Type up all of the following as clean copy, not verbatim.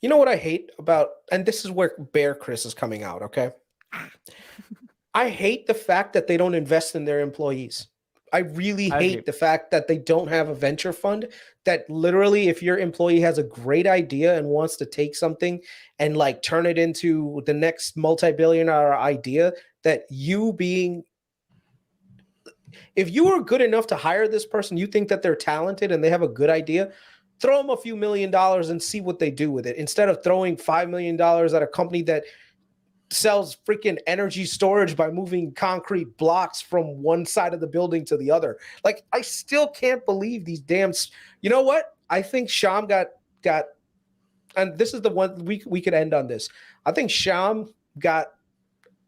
You know what I hate about, and this is where Bear Chris is coming out, okay? I hate the fact that they don't invest in their employees. I really I agree. hate the fact that they don't have a venture fund that literally, if your employee has a great idea and wants to take something and like turn it into the next multi-billion-dollar idea, that you being, if you are good enough to hire this person, you think that they're talented and they have a good idea, throw them a few $1 million and see what they do with it instead of throwing $5 million at a company that sells freaking energy storage by moving concrete blocks from one side of the building to the other. Like, I still can't believe these damn. You know what? I think Shyam got, and this is the one we could end on this. I think Shyam got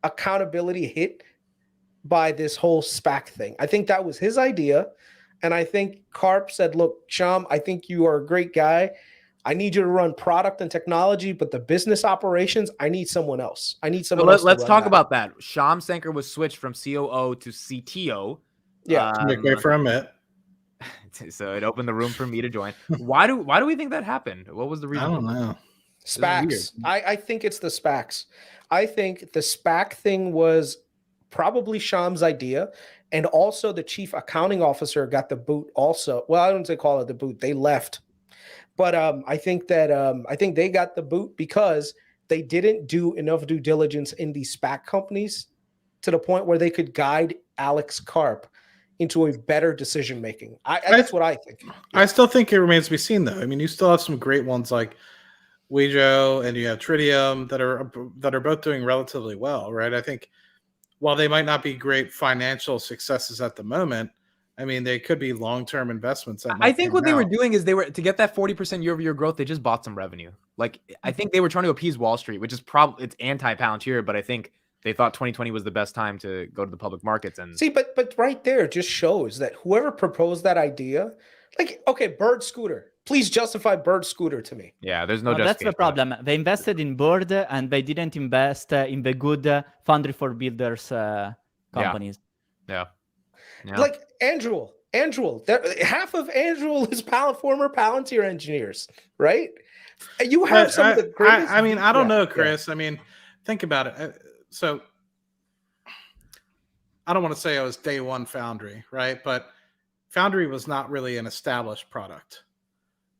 accountability hit by this whole SPAC thing. I think that was his idea. And I think Karp said, look, Shyam, I think you are a great guy. I need you to run product and technology, but the business operations, I need someone else. I need someone else. Let's talk about that. Shyam Sankar was switched from COO to CTO. Yeah. Make way for Amit. So it opened the room for me to join. Why do we think that happened? What was the reason? I don't know. SPACs. I think it's the SPACs. I think the SPAC thing was probably Shyam's idea. And also the chief accounting officer got the boot also. Well, I don't say call it the boot. They left. But I think they got the boot because they didn't do enough due diligence in these SPAC companies to the point where they could guide Alex Karp into a better decision making. That's what I think. I still think it remains to be seen, though. I mean, you still have some great ones like Wejo and you have Tritium that are both doing relatively well, right? I think while they might not be great financial successes at the moment, I mean, they could be long-term investments. I think what they were doing is they were to get that 40% year-over-year growth. They just bought some revenue. Like, I think they were trying to appease Wall Street, which is probably it's anti-Palantir, but I think they thought 2020 was the best time to go to the public markets. And see, but right there just shows that whoever proposed that idea, like, okay, Bird Scooter, please justify Bird Scooter to me. Yeah, there's no. That's the problem. They invested in Bird and they didn't invest in the good Foundry for Builders companies. Yeah. Like Andrew, half of Andrew is former Palantir engineers, right? You have some of the greatest. I mean, I don't know, Chris. Yeah. I mean, think about it. So I don't want to say I was day one Foundry, right? But Foundry was not really an established product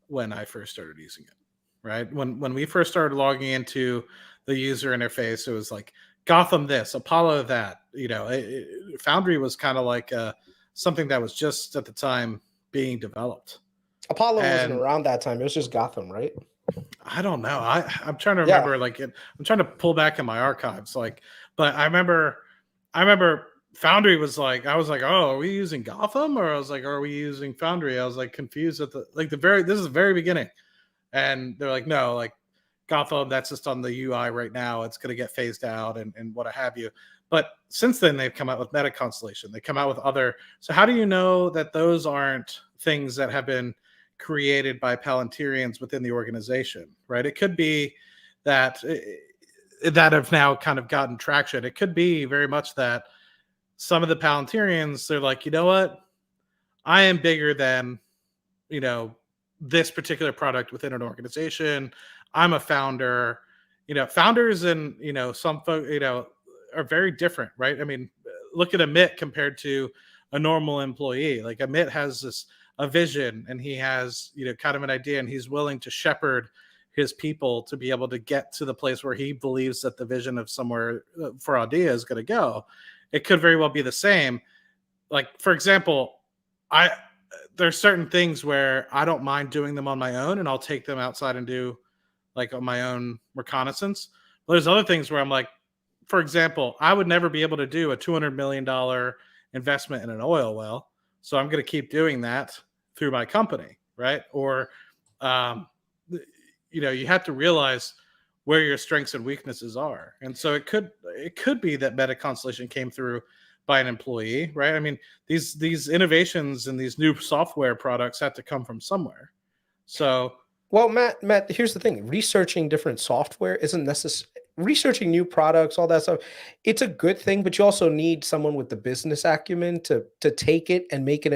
when I first started using it, right? When we first started logging into the user interface, it was like Gotham this, Apollo that. You know, Foundry was kind of like something that was just at the time being developed. Apollo wasn't around that time. It was just Gotham, right? I don't know. I'm trying to remember. Yeah. I'm trying to pull back in my archives. But I remember Foundry was like, I was like, oh, are we using Gotham? Or I was like, are we using Foundry? I was like confused at this is the very beginning. And they're like, no, like Gotham, that's just on the UI right now. It's going to get phased out and what have you. But since then, they've come out with Meta Constellation. They come out with other. So how do you know that those aren't things that have been created by Palantirians within the organization, right? It could be that have now kind of gotten traction. It could be very much that some of the Palantirians, they're like, you know what? I am bigger than, you know, this particular product within an organization. I'm a founder. You know, founders and, you know, some folks, you know, are very different, right? I mean, look at Amit compared to a normal employee. Like Amit has a vision and he has, you know, kind of an idea and he's willing to shepherd his people to be able to get to the place where he believes that the vision of somewhere for Audia is going to go. It could very well be the same. Like, for example, there's certain things where I don't mind doing them on my own and I'll take them outside and do like on my own reconnaissance. But there's other things where I'm like, for example, I would never be able to do a $200 million investment in an oil well. So I'm going to keep doing that through my company, right? Or, you know, you have to realize where your strengths and weaknesses are. And so it could be that Meta Constellation came through by an employee, right? I mean, these innovations and these new software products have to come from somewhere. So, well, Matt, here's the thing: researching different software isn't necessary. Researching new products, all that stuff, it's a good thing, but you also need someone with the business acumen to take it and make it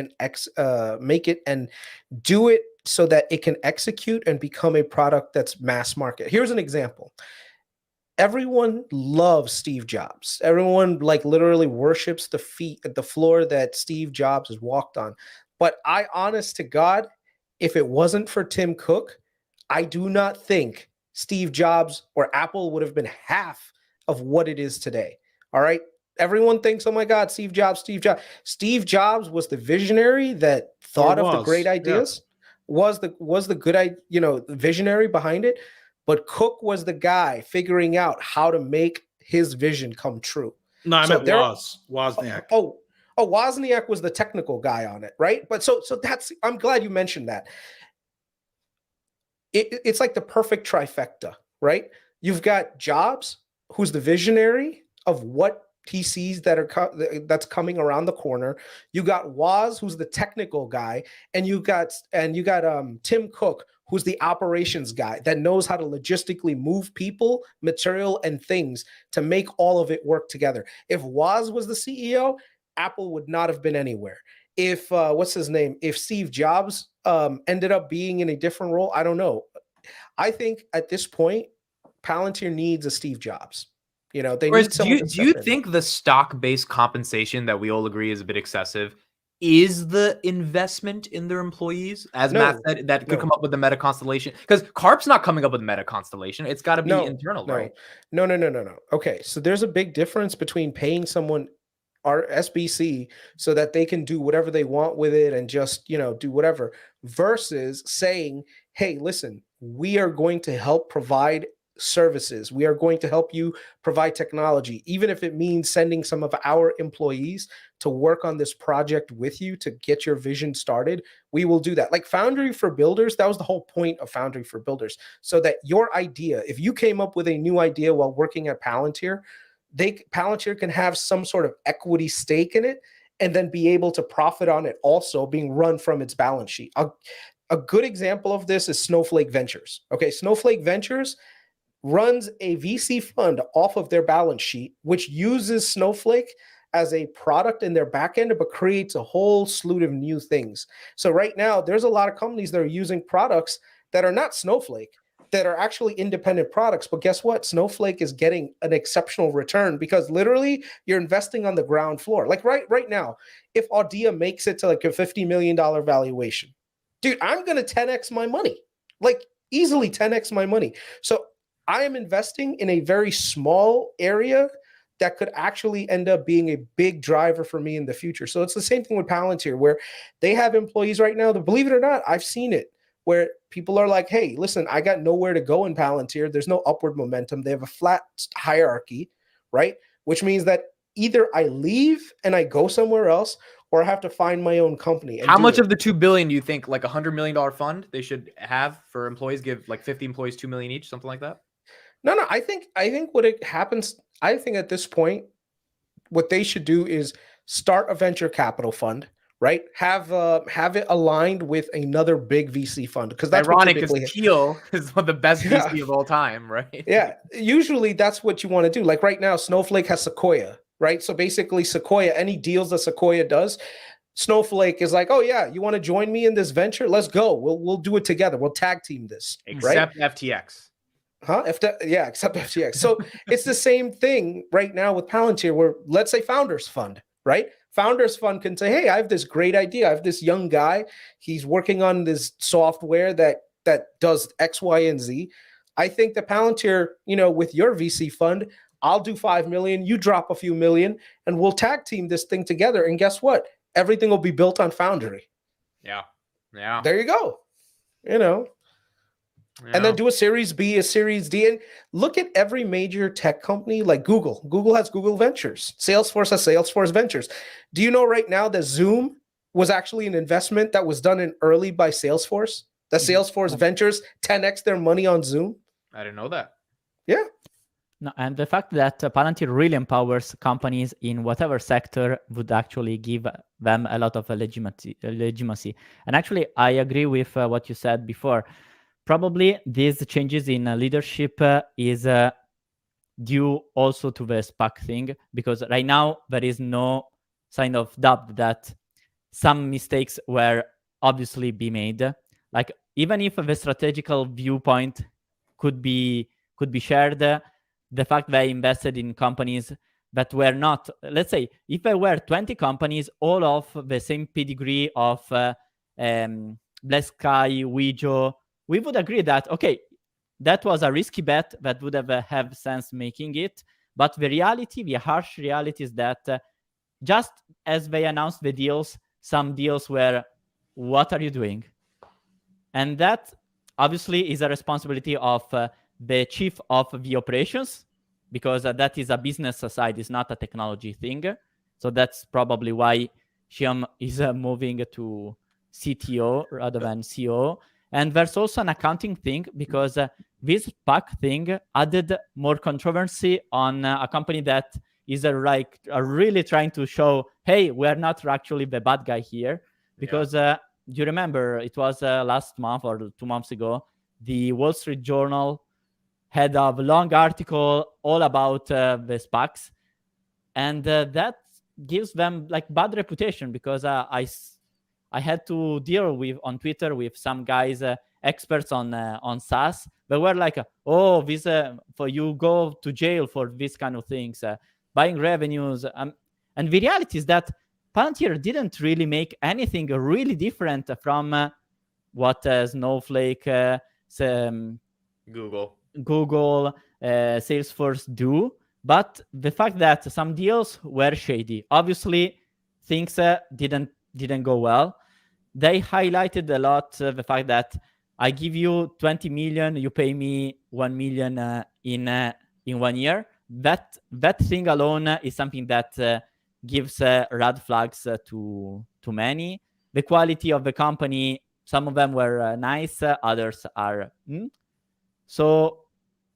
and do it so that it can execute and become a product that's mass market. Here's an example. Everyone loves Steve Jobs. Everyone like literally worships the feet at the floor that Steve Jobs has walked on. But I, honest to God, if it wasn't for Tim Cook, I do not think Steve Jobs or Apple would have been half of what it is today. All right. Everyone thinks, oh my God, Steve Jobs, Steve Jobs. Steve Jobs was the visionary that thought of the great ideas, was the good, visionary behind it. But Cook was the guy figuring out how to make his vision come true. No, I meant Wozniak. Oh, Wozniak was the technical guy on it, right? But so that's, I'm glad you mentioned that. It's like the perfect trifecta, right? You've got Jobs, who's the visionary of what he sees that's coming around the corner. You got Woz, who's the technical guy, and you got Tim Cook, who's the operations guy that knows how to logistically move people, material, and things to make all of it work together. If Woz was the CEO, Apple would not have been anywhere. If if Steve Jobs ended up being in a different role, I don't know. I think at this point, Palantir needs a Steve Jobs. They need someone. Do you think the stock-based compensation that we all agree is a bit excessive is the investment in their employees, as Matt said, that could come up with the Meta constellation? Because Karp's not coming up with Meta constellation. It's got to be internal, right? No. Okay, so there's a big difference between paying someone our SBC so that they can do whatever they want with it and just, do whatever, versus saying, hey, listen, we are going to help provide services. We are going to help you provide technology, even if it means sending some of our employees to work on this project with you to get your vision started. We will do that. Like Foundry for Builders, that was the whole point of Foundry for Builders. So that your idea, if you came up with a new idea while working at Palantir, Palantir can have some sort of equity stake in it and then be able to profit on it also being run from its balance sheet. A good example of this is Snowflake Ventures. Okay, Snowflake Ventures runs a VC fund off of their balance sheet, which uses Snowflake as a product in their backend, but creates a whole slew of new things. So right now, there's a lot of companies that are using products that are not Snowflake, that are actually independent products. But guess what? Snowflake is getting an exceptional return because literally you're investing on the ground floor. Like right now, if Audia makes it to like a $50 million valuation, dude, I'm going to 10x my money, like easily 10x my money. So I am investing in a very small area that could actually end up being a big driver for me in the future. So it's the same thing with Palantir, where they have employees right now that, believe it or not, I've seen it, where people are like, hey, listen, I got nowhere to go in Palantir. There's no upward momentum. They have a flat hierarchy, right? Which means that either I leave and I go somewhere else, or I have to find my own company. How much of the $2 billion do you think, like $100 million fund they should have for employees, give like 50 employees $2 million each, something like that? No, I think what it happens, I think at this point, what they should do is start a venture capital fund, right? Have it aligned with another big VC fund, because that's ironic, because Thiel is one of the best VC of all time, right? Yeah, usually that's what you want to do. Like right now, Snowflake has Sequoia, right? So basically, Sequoia, any deals that Sequoia does, Snowflake is like, oh yeah, you want to join me in this venture? Let's go. We'll do it together. We'll tag team this, except right? FTX. Except FTX. So it's the same thing right now with Palantir, where let's say Founders Fund, right? Founders Fund can say, hey, I have this great idea. I have this young guy. He's working on this software that does X, Y, and Z. I think the Palantir, with your VC fund, I'll do 5 million, you drop a few million, and we'll tag team this thing together. And guess what? Everything will be built on Foundry. Yeah. There you go. And then do a Series B, a Series D, and look at every major tech company like Google. Google has Google Ventures. Salesforce has Salesforce Ventures. Do you know right now that Zoom was actually an investment that was done in early by Salesforce? That Salesforce Ventures 10x their money on Zoom? I didn't know that. Yeah. No, and the fact that Palantir really empowers companies in whatever sector would actually give them a lot of legitimacy. And actually, I agree with what you said before. Probably these changes in leadership is due also to the SPAC thing, because right now there is no sign of doubt that some mistakes were obviously be made. like even if the strategical viewpoint could be shared, the fact that I invested in companies that were not, let's say, if there were 20 companies, all of the same pedigree of Black Sky, Wejo, we would agree that, okay, that was a risky bet that would have sense making it. But the reality, the harsh reality is that just as they announced the deals, some deals were, what are you doing? And that obviously is a responsibility of the chief of the operations, because that is a business side, it's not a technology thing. So that's probably why Shyam is moving to CTO rather than CEO. And there's also an accounting thing, because this SPAC thing added more controversy on a company that is really trying to show, hey, we're not actually the bad guy here. Because do you remember, it was last month or 2 months ago, the Wall Street Journal had a long article all about the SPACs, and that gives them like bad reputation, because I had to deal with on Twitter with some guys, experts on SaaS. They were like, oh, this for you go to jail for this kind of things, buying revenues. And the reality is that Palantir didn't really make anything really different from what Snowflake, Google, Salesforce do. But the fact that some deals were shady, obviously things didn't go well. They highlighted a lot the fact that I give you 20 million, you pay me 1 million in 1 year. That thing alone is something that gives red flags to many. The quality of the company, some of them were nice, others are. So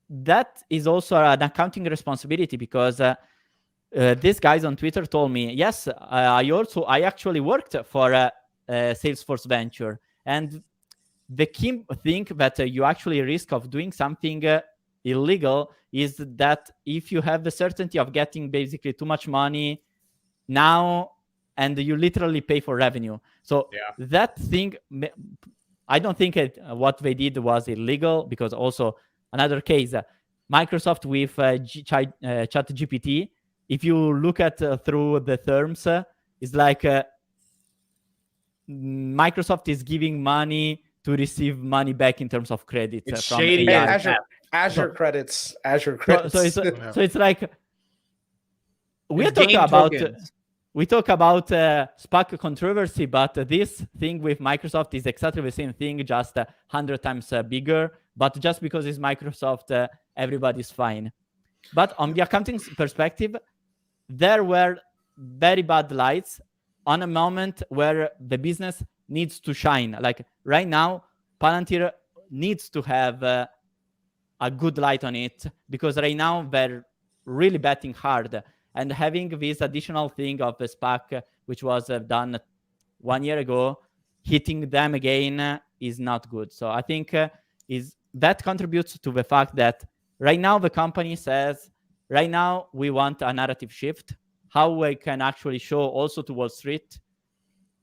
that is also an accounting responsibility, because these guys on Twitter told me, yes, I actually worked for a Salesforce venture, and the key thing that you actually risk of doing something illegal is that if you have the certainty of getting basically too much money now, and you literally pay for revenue. So that thing, I don't think what they did was illegal, because also another case, Microsoft with ChatGPT, if you look at through the terms, it's like Microsoft is giving money to receive money back in terms of credit from shady. AI. Azure credits. So it's like we talk about SPAC controversy, but this thing with Microsoft is exactly the same thing, just 100 times bigger. But just because it's Microsoft, everybody's fine. But on the accounting perspective, there were very bad lights on a moment where the business needs to shine. Like right now, Palantir needs to have a good light on it, because right now they're really betting hard. And having this additional thing of the SPAC, which was done 1 year ago, hitting them again is not good. So I think that contributes to the fact that right now the company says, right now we want a narrative shift, how we can actually show also to Wall Street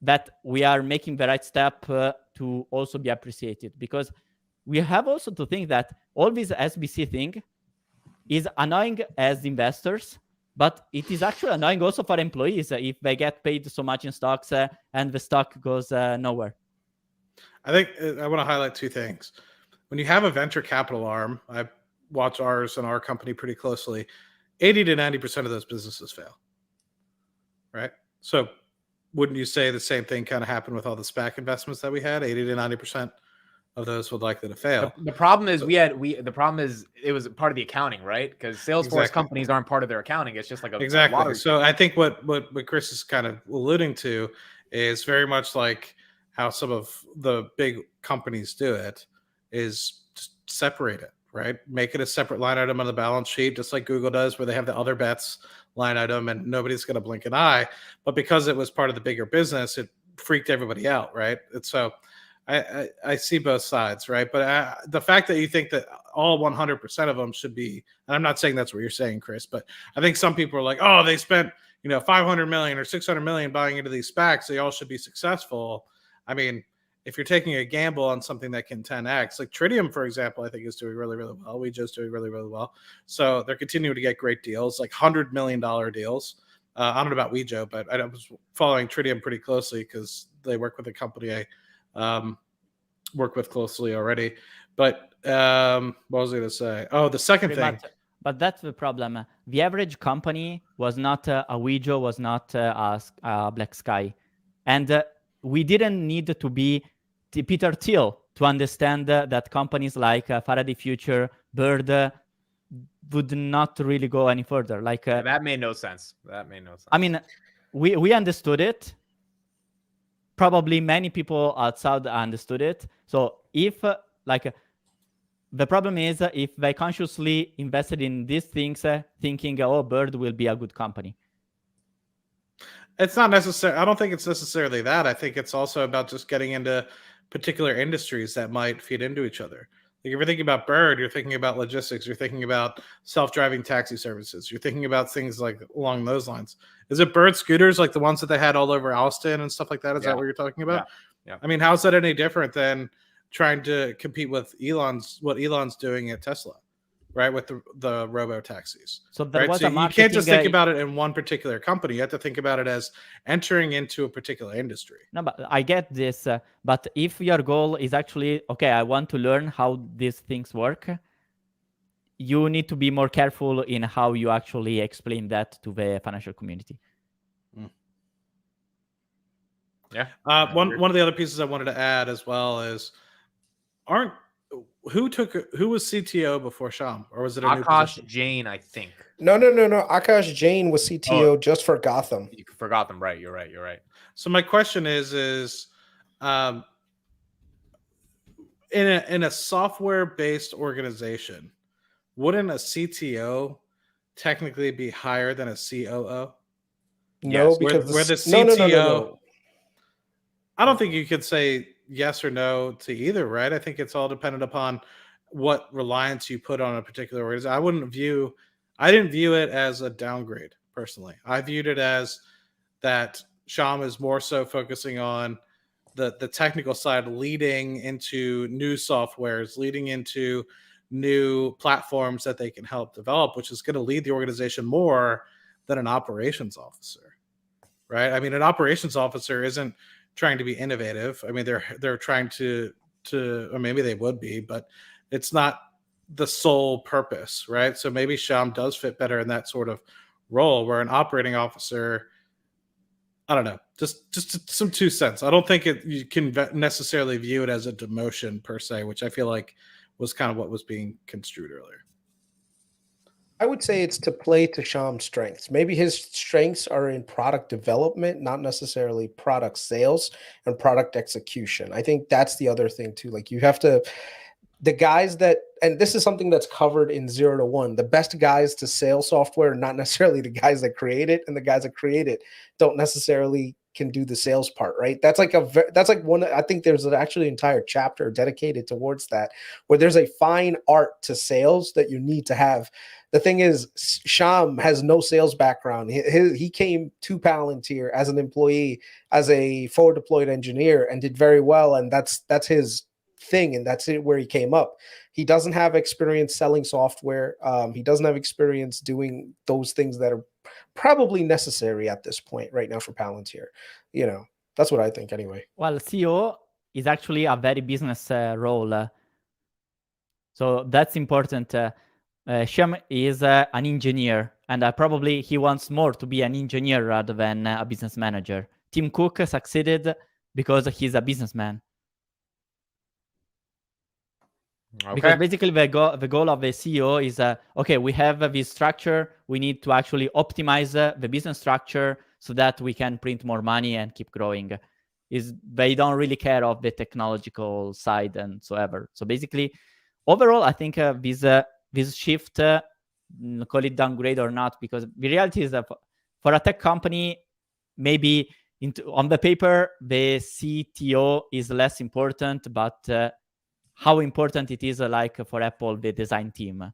that we are making the right step to also be appreciated. Because we have also to think that all this SBC thing is annoying as investors, but it is actually annoying also for employees if they get paid so much in stocks and the stock goes nowhere. I think I want to highlight two things. When you have a venture capital arm, I watch ours and our company pretty closely, 80 to 90% of those businesses fail, right? So wouldn't you say the same thing kind of happened with all the SPAC investments that we had? 80 to 90% of those would likely to fail. The problem is the problem is it was part of the accounting, right? Because Salesforce companies aren't part of their accounting. It's just like a So I think what Chris is kind of alluding to is very much like how some of the big companies do it, is just separate it, right? Make it a separate line item on the balance sheet, just like Google does, where they have the other bets line item and nobody's going to blink an eye. But because it was part of the bigger business, it freaked everybody out, right? And so I see both sides, right? But the fact that you think that all 100% of them should be, and I'm not saying that's what you're saying, Chris, but I think some people are like, oh, they spent 500 million or 600 million buying into these SPACs, they all should be successful. I mean, if you're taking a gamble on something that can 10x, like Tritium, for example, I think is doing really, really well. Wejo's doing really, really well. So they're continuing to get great deals, like $100 million deals. I don't know about Wejo, but I was following Tritium pretty closely because they work with a company I work with closely already. But what was I going to say? Oh, the second thing. But that's the problem. The average company was not a Wejo, was not a Black Sky. And we didn't need to be Peter Thiel to understand that companies like Faraday Future, Bird would not really go any further. Like that made no sense. I mean, we understood it. Probably many people outside understood it. So if the problem is if they consciously invested in these things, thinking, oh, Bird will be a good company. It's not necessary. I don't think it's necessarily that. I think it's also about just getting into particular industries that might feed into each other. Like if you're thinking about Bird, you're thinking about logistics, you're thinking about self-driving taxi services, you're thinking about things like along those lines. Is it Bird scooters like the ones that they had all over Austin and stuff like that? Is that what you're talking about? Yeah. I mean, how's that any different than trying to compete with what Elon's doing at Tesla, right? With the robo taxis. So there was so a you can't just think about it in one particular company. You have to think about it as entering into a particular industry. No, but I get this. But if your goal is actually, okay, I want to learn how these things work, you need to be more careful in how you actually explain that to the financial community. Yeah. One of the other pieces I wanted to add as well is, who was CTO before Shyam, or was it a new position? Jain, I think. No. Akash Jain was CTO just for Gotham. You forgot them, right? You're right. So my question is in a software-based organization, wouldn't a CTO technically be higher than a COO? No, yes, because where the CTO. No. I don't think you could say yes or no to either, right? I think it's all dependent upon what reliance you put on a particular organization. I didn't view it as a downgrade personally. I viewed it as that Shyam is more so focusing on the technical side, leading into new softwares, leading into new platforms that they can help develop, which is going to lead the organization more than an operations officer, right? I mean, an operations officer isn't trying to be innovative. I mean, they're trying to, or maybe they would be, but it's not the sole purpose, right? So maybe Shyam does fit better in that sort of role, where an operating officer, I don't know, just some 2 cents. I don't think you can necessarily view it as a demotion per se, which I feel like was kind of what was being construed earlier. I would say it's to play to Shyam's strengths. Maybe his strengths are in product development, not necessarily product sales and product execution. I think that's the other thing too. Like you have to, the guys that, and this is something that's covered in 0 to 1, the best guys to sell software are not necessarily the guys that create it, and the guys that create it don't necessarily can do the sales part, right? That's like one, I think there's actually an entire chapter dedicated towards that, where there's a fine art to sales that you need to have. The thing is, Shyam has no sales background. He came to Palantir as an employee, as a forward deployed engineer, and did very well. And that's his thing, and that's it where he came up. He doesn't have experience selling software. He doesn't have experience doing those things that are probably necessary at this point right now for Palantir. You know, that's what I think anyway. Well, CEO is actually a very business role. So that's important. Shyam is an engineer, and probably he wants more to be an engineer rather than a business manager. Tim Cook succeeded because he's a businessman. Okay. Because basically the goal of the CEO is, okay, we have this structure. We need to actually optimize the business structure so that we can print more money and keep growing. They don't really care of the technological side and so ever. So basically, overall, I think this shift, call it downgrade or not, because the reality is that for a tech company, maybe on the paper, the CTO is less important, but how important it is, like for Apple, the design team.